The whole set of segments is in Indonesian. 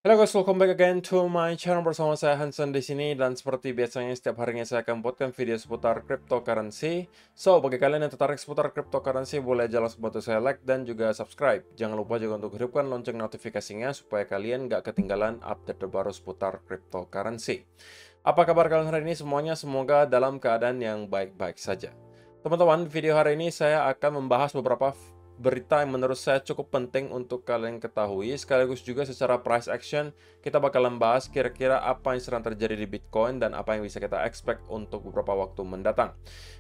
Halo guys, welcome back again to my channel bersama saya Hansen di sini dan seperti biasanya setiap harinya saya akan buatkan video seputar cryptocurrency. So, bagi kalian yang tertarik seputar cryptocurrency boleh aja langsung bantu saya like dan juga subscribe. Jangan lupa juga untuk hidupkan lonceng notifikasinya supaya kalian nggak ketinggalan update terbaru seputar cryptocurrency. Apa kabar kalian hari ini semuanya? Semoga dalam keadaan yang baik-baik saja. Teman-teman, video hari ini saya akan membahas beberapa berita yang menurut saya cukup penting untuk kalian ketahui, sekaligus juga secara price action, kita bakalan bahas kira-kira apa yang sedang terjadi di Bitcoin dan apa yang bisa kita expect untuk beberapa waktu mendatang.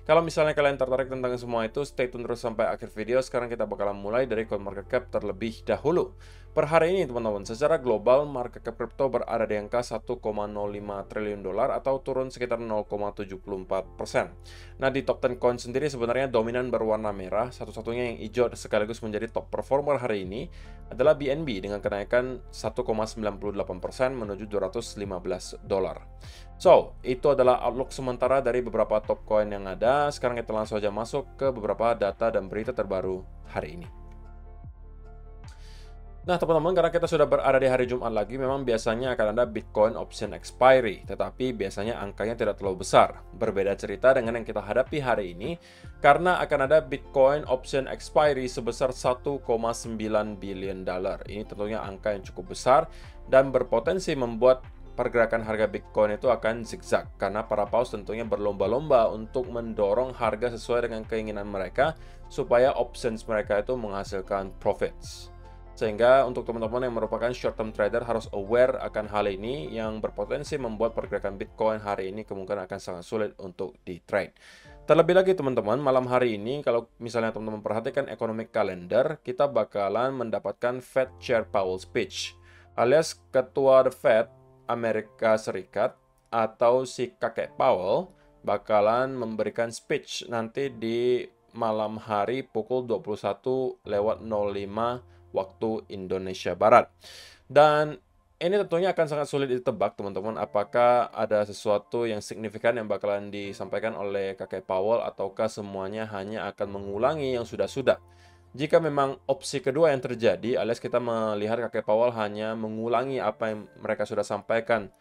Kalau misalnya kalian tertarik tentang semua itu, stay tune terus sampai akhir video. Sekarang kita bakalan mulai dari CoinMarketCap terlebih dahulu. Per hari ini teman-teman, secara global market cap crypto berada di angka 1,05 triliun dolar atau turun sekitar 0,74%. Nah, di top 10 coin sendiri sebenarnya dominan berwarna merah, satu-satunya yang hijau sekaligus menjadi top performer hari ini adalah BNB dengan kenaikan 1,98% menuju 215 dolar. So, itu adalah outlook sementara dari beberapa top coin yang ada. Sekarang kita langsung saja masuk ke beberapa data dan berita terbaru hari ini. Nah, teman-teman, karena kita sudah berada di hari Jumat lagi, memang biasanya akan ada Bitcoin option expiry, tetapi biasanya angkanya tidak terlalu besar. Berbeda cerita dengan yang kita hadapi hari ini, karena akan ada Bitcoin option expiry sebesar 1,9 billion dollar. Ini tentunya angka yang cukup besar dan berpotensi membuat pergerakan harga Bitcoin itu akan zigzag, karena para paus tentunya berlomba-lomba untuk mendorong harga sesuai dengan keinginan mereka, supaya options mereka itu menghasilkan profits. Sehingga untuk teman-teman yang merupakan short term trader harus aware akan hal ini yang berpotensi membuat pergerakan Bitcoin hari ini kemungkinan akan sangat sulit untuk di trade. Terlebih lagi teman-teman, malam hari ini kalau misalnya teman-teman perhatikan economic calendar, kita bakalan mendapatkan Fed Chair Powell speech, alias Ketua The Fed Amerika Serikat atau si kakek Powell bakalan memberikan speech nanti di malam hari pukul 21:05 waktu Indonesia Barat. Dan ini tentunya akan sangat sulit ditebak teman-teman, apakah ada sesuatu yang signifikan yang bakalan disampaikan oleh kakek Powell ataukah semuanya hanya akan mengulangi yang sudah-sudah. Jika memang opsi kedua yang terjadi, alias kita melihat kakek Powell hanya mengulangi apa yang mereka sudah sampaikan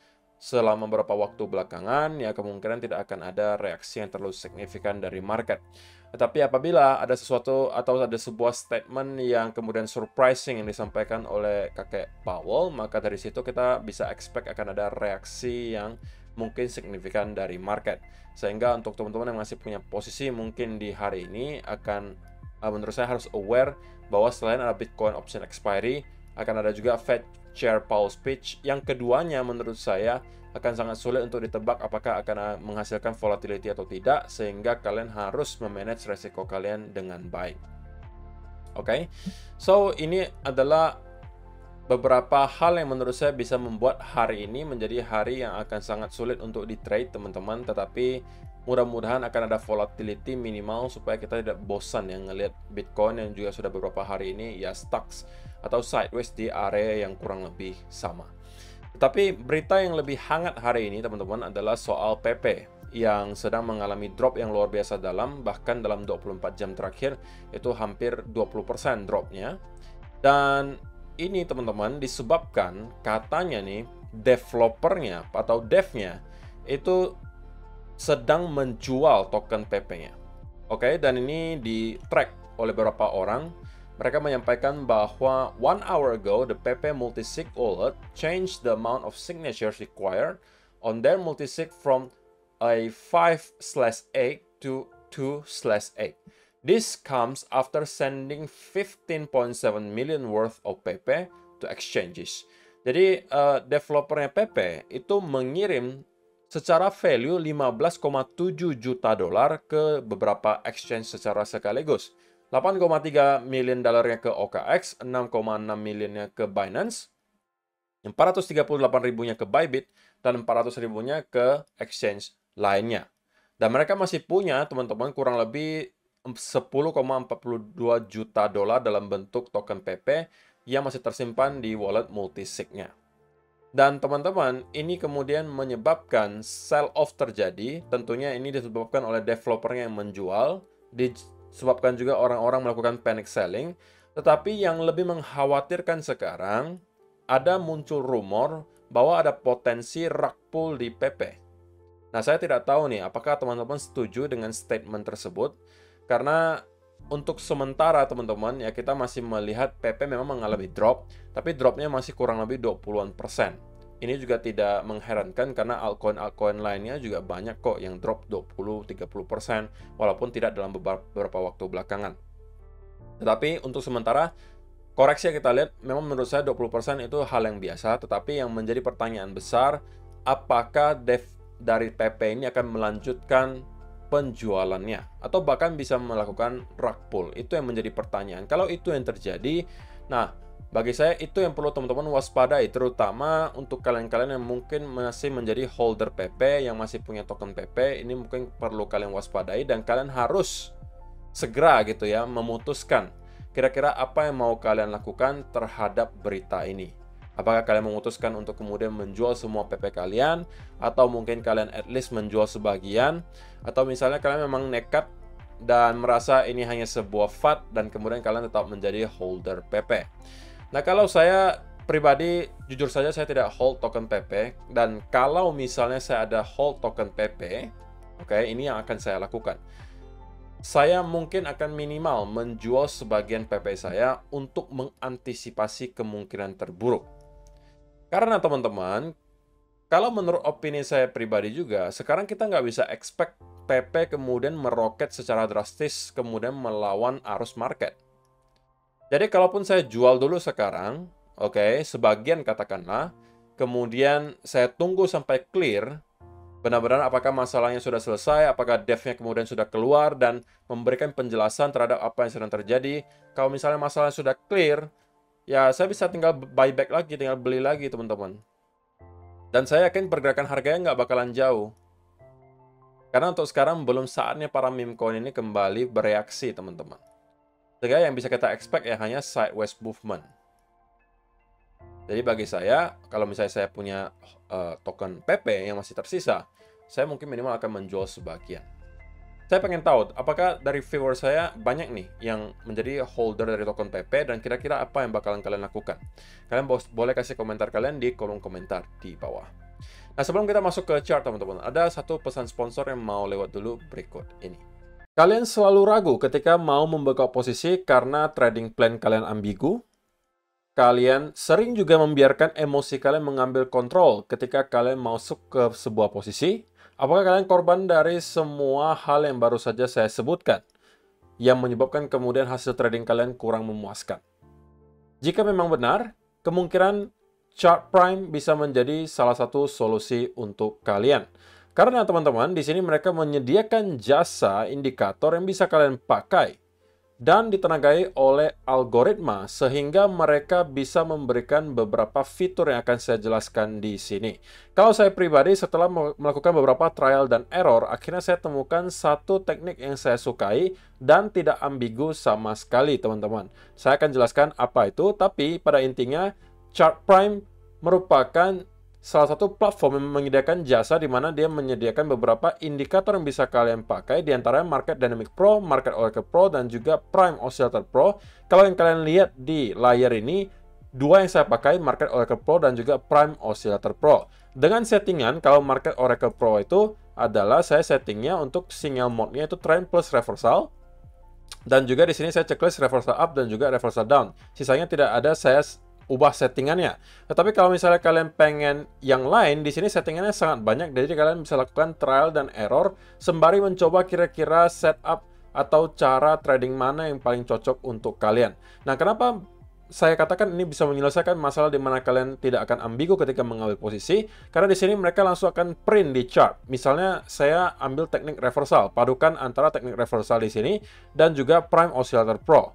selama beberapa waktu belakangan, ya kemungkinan tidak akan ada reaksi yang terlalu signifikan dari market. Tetapi apabila ada sesuatu atau ada sebuah statement yang kemudian surprising yang disampaikan oleh kakek Powell, maka dari situ kita bisa expect akan ada reaksi yang mungkin signifikan dari market. Sehingga untuk teman-teman yang masih punya posisi mungkin di hari ini akan menurut saya harus aware bahwa selain ada Bitcoin option expiry, akan ada juga Fed Chair Powell speech. Yang keduanya menurut saya akan sangat sulit untuk ditebak apakah akan menghasilkan volatility atau tidak, sehingga kalian harus memanage resiko kalian dengan baik. Oke, so ini adalah beberapa hal yang menurut saya bisa membuat hari ini menjadi hari yang akan sangat sulit untuk di trade teman-teman, tetapi mudah-mudahan akan ada volatility minimal supaya kita tidak bosan yang ngelihat Bitcoin yang juga sudah beberapa hari ini ya stuck atau sideways di area yang kurang lebih sama. Tetapi berita yang lebih hangat hari ini teman-teman adalah soal PP yang sedang mengalami drop yang luar biasa dalam, bahkan dalam 24 jam terakhir itu hampir 20% dropnya. Dan ini teman-teman disebabkan katanya nih developernya atau devnya itu sedang menjual token PP-nya. Oke, dan ini di track oleh beberapa orang. Mereka menyampaikan bahwa 1 hour ago, the PP Multisig wallet changed the amount of signatures required on their multisig from a 5/8 to 2/8. This comes after sending 15.7 million worth of PP to exchanges. Jadi, developernya PP itu mengirim secara value 15,7 juta dolar ke beberapa exchange secara sekaligus. 8,3 million dolarnya ke OKX, 6,6 millionnya ke Binance, 438 ribunya ke Bybit, dan 400 ribunya ke exchange lainnya. Dan mereka masih punya, teman-teman, kurang lebih 10,42 juta dolar dalam bentuk token PP yang masih tersimpan di wallet multisig-nya. Dan teman-teman, ini kemudian menyebabkan sell-off terjadi. Tentunya ini disebabkan oleh developernya yang menjual, disebabkan juga orang-orang melakukan panic selling. Tetapi yang lebih mengkhawatirkan sekarang ada muncul rumor bahwa ada potensi rug pull di PP. Nah, saya tidak tahu nih apakah teman-teman setuju dengan statement tersebut, karena untuk sementara teman-teman ya kita masih melihat PP memang mengalami drop, tapi dropnya masih kurang lebih 20-an%. Ini juga tidak mengherankan karena altcoin-altcoin lainnya juga banyak kok yang drop 20-30%, walaupun tidak dalam beberapa waktu belakangan. Tetapi untuk sementara, koreksi yang kita lihat memang menurut saya 20% itu hal yang biasa, tetapi yang menjadi pertanyaan besar, apakah dev dari PP ini akan melanjutkan penjualannya atau bahkan bisa melakukan rug pull? Itu yang menjadi pertanyaan. Kalau itu yang terjadi, nah bagi saya itu yang perlu teman-teman waspadai, terutama untuk kalian-kalian yang mungkin masih menjadi holder PP, yang masih punya token PP, ini mungkin perlu kalian waspadai dan kalian harus segera gitu ya memutuskan kira-kira apa yang mau kalian lakukan terhadap berita ini. Apakah kalian memutuskan untuk kemudian menjual semua PP kalian, atau mungkin kalian at least menjual sebagian, atau misalnya kalian memang nekat dan merasa ini hanya sebuah FUD dan kemudian kalian tetap menjadi holder PP. Nah, kalau saya pribadi, jujur saja saya tidak hold token PP, dan kalau misalnya saya ada hold token PP, oke, ini yang akan saya lakukan. Saya mungkin akan minimal menjual sebagian PP saya untuk mengantisipasi kemungkinan terburuk. Karena teman-teman, kalau menurut opini saya pribadi juga, sekarang kita nggak bisa expect PP kemudian meroket secara drastis kemudian melawan arus market. Jadi kalaupun saya jual dulu sekarang, oke, sebagian katakanlah, kemudian saya tunggu sampai clear, benar-benar apakah masalahnya sudah selesai, apakah devnya kemudian sudah keluar dan memberikan penjelasan terhadap apa yang sedang terjadi. Kalau misalnya masalahnya sudah clear, ya saya bisa tinggal buyback lagi, tinggal beli lagi teman-teman. Dan saya yakin pergerakan harganya nggak bakalan jauh. Karena untuk sekarang belum saatnya para meme coin ini kembali bereaksi teman-teman. Sehingga yang bisa kita expect ya hanya sideways movement. Jadi bagi saya, kalau misalnya saya punya token PP yang masih tersisa, saya mungkin minimal akan menjual sebagian. Saya pengen tahu, apakah dari viewer saya banyak nih yang menjadi holder dari token PP, dan kira-kira apa yang bakalan kalian lakukan? Kalian boleh kasih komentar kalian di kolom komentar di bawah. Nah, sebelum kita masuk ke chart teman-teman, ada satu pesan sponsor yang mau lewat dulu berikut ini. Kalian selalu ragu ketika mau membuka posisi karena trading plan kalian ambigu? Kalian sering juga membiarkan emosi kalian mengambil kontrol ketika kalian masuk ke sebuah posisi? Apakah kalian korban dari semua hal yang baru saja saya sebutkan, yang menyebabkan kemudian hasil trading kalian kurang memuaskan? Jika memang benar, kemungkinan Chart Prime bisa menjadi salah satu solusi untuk kalian. Karena teman-teman, di sini mereka menyediakan jasa indikator yang bisa kalian pakai dan ditenagai oleh algoritma sehingga mereka bisa memberikan beberapa fitur yang akan saya jelaskan di sini. Kalau saya pribadi setelah melakukan beberapa trial dan error, akhirnya saya temukan satu teknik yang saya sukai dan tidak ambigu sama sekali, teman-teman. Saya akan jelaskan apa itu, tapi pada intinya Chart Prime merupakan salah satu platform yang menyediakan jasa di mana dia menyediakan beberapa indikator yang bisa kalian pakai, di antaranya Market Dynamic Pro, Market Oracle Pro, dan juga Prime Oscillator Pro. Kalau yang kalian lihat di layar ini, dua yang saya pakai, Market Oracle Pro dan juga Prime Oscillator Pro. Dengan settingan, kalau Market Oracle Pro itu adalah saya settingnya untuk sinyal mode-nya itu trend plus reversal. Dan juga di sini saya checklist reversal up dan juga reversal down. Sisanya tidak ada saya ubah settingannya. Tetapi kalau misalnya kalian pengen yang lain, di sini settingannya sangat banyak, jadi kalian bisa lakukan trial dan error sembari mencoba kira-kira setup atau cara trading mana yang paling cocok untuk kalian. Nah, kenapa saya katakan ini bisa menyelesaikan masalah di mana kalian tidak akan ambigu ketika mengambil posisi? Karena di sini mereka langsung akan print di chart. Misalnya saya ambil teknik reversal, padukan antara teknik reversal di sini dan juga Prime Oscillator Pro,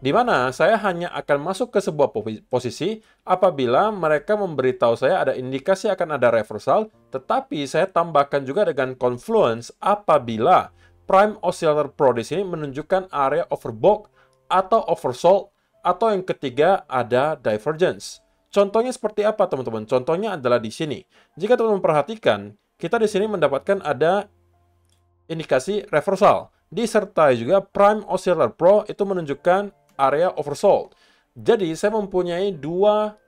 di mana saya hanya akan masuk ke sebuah posisi apabila mereka memberitahu saya ada indikasi akan ada reversal, tetapi saya tambahkan juga dengan confluence apabila Prime Oscillator Pro di sini menunjukkan area overbought atau oversold, atau yang ketiga ada divergence. Contohnya seperti apa teman-teman? Contohnya adalah di sini. Jika teman-teman perhatikan, kita di sini mendapatkan ada indikasi reversal, disertai juga Prime Oscillator Pro itu menunjukkan area oversold. Jadi saya mempunyai dua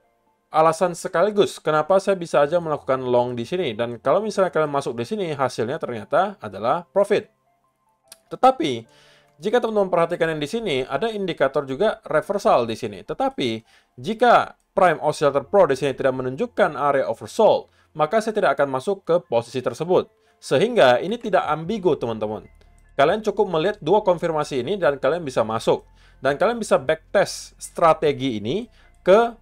alasan sekaligus kenapa saya bisa aja melakukan long di sini. Dan kalau misalnya kalian masuk di sini, hasilnya ternyata adalah profit. Tetapi, jika teman-teman perhatikan yang di sini, ada indikator juga reversal di sini. Tetapi, jika Prime Oscillator Pro di sini tidak menunjukkan area oversold, maka saya tidak akan masuk ke posisi tersebut. Sehingga ini tidak ambigu, teman-teman. Kalian cukup melihat dua konfirmasi ini dan kalian bisa masuk. Dan kalian bisa backtest strategi ini ke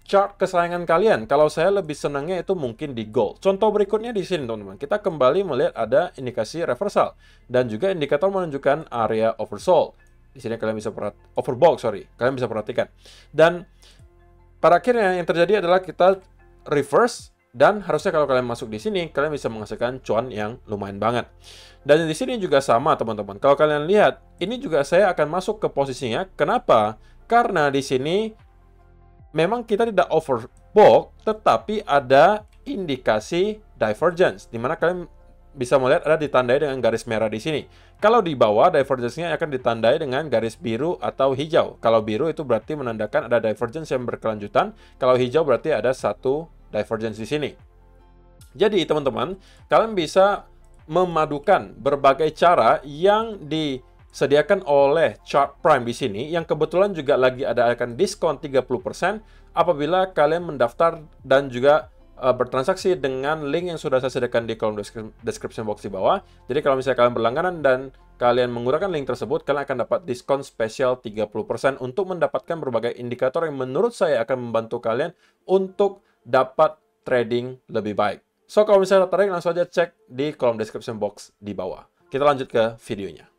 chart kesayangan kalian. Kalau saya lebih senangnya itu mungkin di gold. Contoh berikutnya di sini, teman-teman. Kita kembali melihat ada indikasi reversal dan juga indikator menunjukkan area oversold. Di sini kalian bisa overbought, sorry. Kalian bisa perhatikan. Dan pada akhirnya yang terjadi adalah kita reverse dan harusnya kalau kalian masuk di sini, kalian bisa menghasilkan cuan yang lumayan banget. Dan di sini juga sama, teman-teman. Kalau kalian lihat, ini juga saya akan masuk ke posisinya. Kenapa? Karena di sini memang kita tidak overbought, tetapi ada indikasi divergence, di mana kalian bisa melihat ada ditandai dengan garis merah di sini. Kalau di bawah, divergence-nya akan ditandai dengan garis biru atau hijau. Kalau biru itu berarti menandakan ada divergence yang berkelanjutan. Kalau hijau berarti ada satu divergence di sini. Jadi, teman-teman, kalian bisa memadukan berbagai cara yang disediakan oleh chart Prime di sini, yang kebetulan juga lagi akan diskon 30% apabila kalian mendaftar dan juga bertransaksi dengan link yang sudah saya sediakan di kolom description box di bawah. Jadi kalau misalnya kalian berlangganan dan kalian menggunakan link tersebut, kalian akan dapat diskon spesial 30% untuk mendapatkan berbagai indikator yang menurut saya akan membantu kalian untuk dapat trading lebih baik. So, kalau misalnya tertarik, langsung aja cek di kolom description box di bawah. Kita lanjut ke videonya.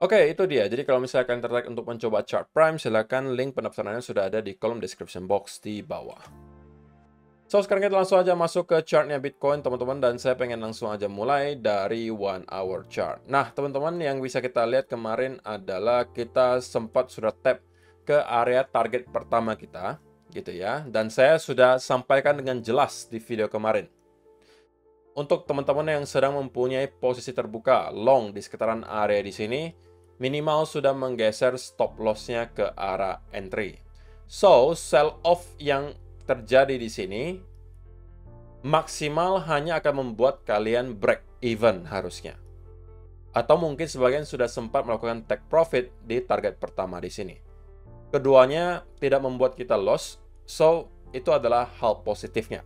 Oke, itu dia. Jadi kalau misalnya kalian tertarik untuk mencoba chart Prime, silakan link pendaftarannya sudah ada di kolom description box di bawah. So, sekarang kita langsung aja masuk ke chartnya Bitcoin, teman-teman. Dan saya pengen langsung aja mulai dari 1 hour chart. Nah, teman-teman, yang bisa kita lihat kemarin adalah kita sempat sudah tap ke area target pertama kita, gitu ya. Dan saya sudah sampaikan dengan jelas di video kemarin. Untuk teman-teman yang sedang mempunyai posisi terbuka long di sekitaran area di sini, minimal sudah menggeser stop loss-nya ke arah entry. So, sell off yang terjadi di sini maksimal hanya akan membuat kalian break even harusnya. Atau mungkin sebagian sudah sempat melakukan take profit di target pertama di sini. Keduanya tidak membuat kita loss, so itu adalah hal positifnya.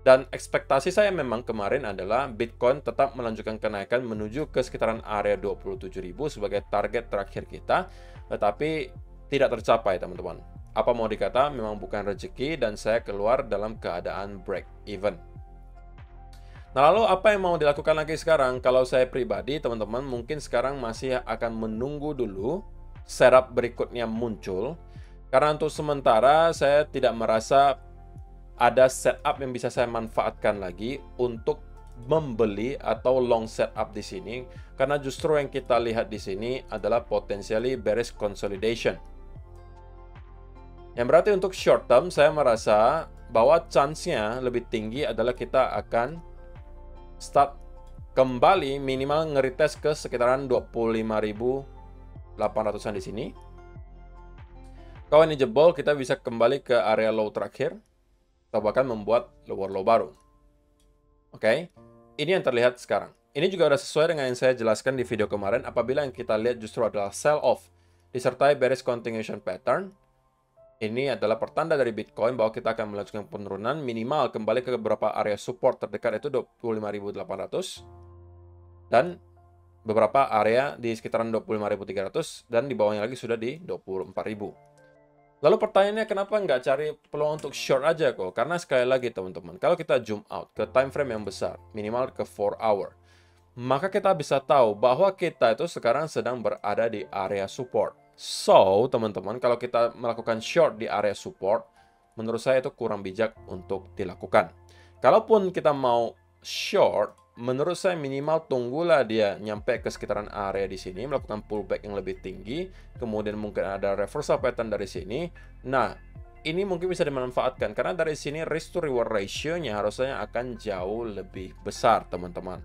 Dan ekspektasi saya memang kemarin adalah Bitcoin tetap melanjutkan kenaikan menuju ke sekitaran area 27.000 sebagai target terakhir kita, tetapi tidak tercapai, teman-teman. Apa mau dikata, memang bukan rezeki dan saya keluar dalam keadaan break even. Nah, lalu apa yang mau dilakukan lagi sekarang? Kalau saya pribadi, teman-teman, mungkin sekarang masih akan menunggu dulu setup berikutnya muncul. Karena untuk sementara saya tidak merasa ada setup yang bisa saya manfaatkan lagi untuk membeli atau long setup di sini, karena justru yang kita lihat di sini adalah potentially bearish consolidation. Yang berarti untuk short term saya merasa bahwa chance-nya lebih tinggi adalah kita akan start kembali minimal nge-retest ke sekitaran 25.800-an di sini. Kalau ini jebol, kita bisa kembali ke area low terakhir atau bahkan membuat lower low baru. Oke, ini yang terlihat sekarang. Ini juga sudah sesuai dengan yang saya jelaskan di video kemarin. Apabila yang kita lihat justru adalah sell off disertai bearish continuation pattern, ini adalah pertanda dari Bitcoin bahwa kita akan melanjutkan penurunan minimal kembali ke beberapa area support terdekat itu 25.800 dan beberapa area di sekitaran 25.300 dan di bawahnya lagi sudah di 24.000. Lalu pertanyaannya, kenapa nggak cari peluang untuk short aja kok? Karena sekali lagi teman-teman, kalau kita zoom out ke time frame yang besar, minimal ke 4 hour, maka kita bisa tahu bahwa kita itu sekarang sedang berada di area support. So, teman-teman, kalau kita melakukan short di area support, menurut saya itu kurang bijak untuk dilakukan. Kalaupun kita mau short, menurut saya minimal tunggulah dia nyampe ke sekitaran area di sini, melakukan pullback yang lebih tinggi, kemudian mungkin ada reversal pattern dari sini. Nah, ini mungkin bisa dimanfaatkan karena dari sini risk to reward ratio-nya harusnya akan jauh lebih besar, teman-teman.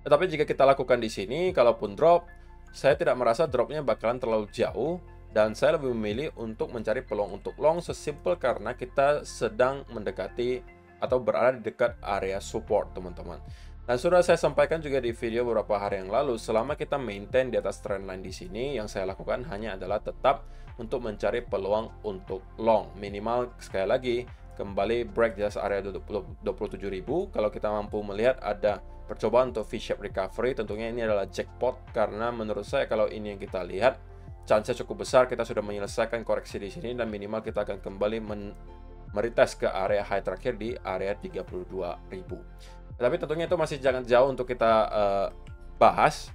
Tetapi jika kita lakukan di sini, kalaupun drop, saya tidak merasa dropnya bakalan terlalu jauh Dan saya lebih memilih untuk mencari peluang untuk long sesimpel karena kita sedang mendekati atau berada di dekat area support, teman-teman. Dan sudah saya sampaikan juga di video beberapa hari yang lalu, selama kita maintain di atas trendline di sini, yang saya lakukan hanya adalah tetap untuk mencari peluang untuk long. Minimal sekali lagi kembali break di atas area 27.000. Kalau kita mampu melihat ada percobaan untuk V-shape recovery, tentunya ini adalah jackpot karena menurut saya kalau ini yang kita lihat, chance cukup besar kita sudah menyelesaikan koreksi di sini dan minimal kita akan kembali meretest ke area high terakhir di area 32.000. Tapi tentunya itu masih jangan jauh untuk kita bahas.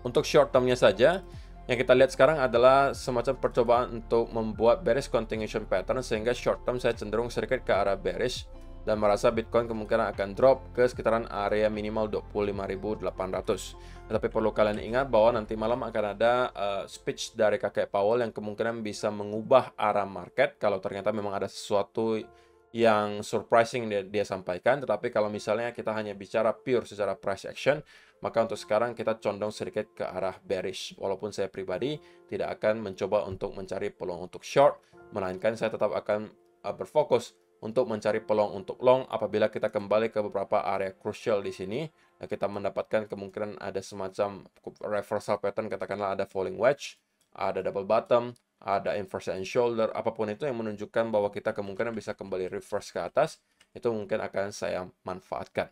Untuk short termnya saja, yang kita lihat sekarang adalah semacam percobaan untuk membuat bearish continuation pattern sehingga short term saya cenderung sedikit ke arah bearish dan merasa Bitcoin kemungkinan akan drop ke sekitaran area minimal 25.800. Tetapi perlu kalian ingat bahwa nanti malam akan ada speech dari kakek Powell yang kemungkinan bisa mengubah arah market kalau ternyata memang ada sesuatu yang surprising dia sampaikan. Tetapi kalau misalnya kita hanya bicara pure secara price action, maka untuk sekarang kita condong sedikit ke arah bearish. Walaupun saya pribadi tidak akan mencoba untuk mencari peluang untuk short, melainkan saya tetap akan berfokus untuk mencari peluang untuk long apabila kita kembali ke beberapa area crucial di sini. Dan kita mendapatkan kemungkinan ada semacam reversal pattern, katakanlah ada falling wedge, ada double bottom, ada inverse and shoulder, apapun itu yang menunjukkan bahwa kita kemungkinan bisa kembali reverse ke atas, itu mungkin akan saya manfaatkan.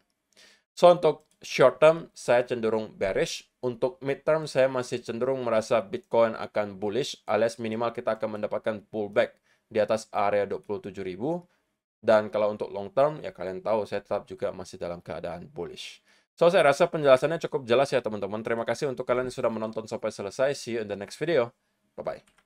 So, untuk short term, saya cenderung bearish. Untuk mid term, saya masih cenderung merasa Bitcoin akan bullish, alias minimal kita akan mendapatkan pullback di atas area 27.000. Dan kalau untuk long term, ya kalian tahu saya tetap juga masih dalam keadaan bullish. So, saya rasa penjelasannya cukup jelas ya teman-teman. Terima kasih untuk kalian yang sudah menonton sampai selesai. See you in the next video. Bye-bye.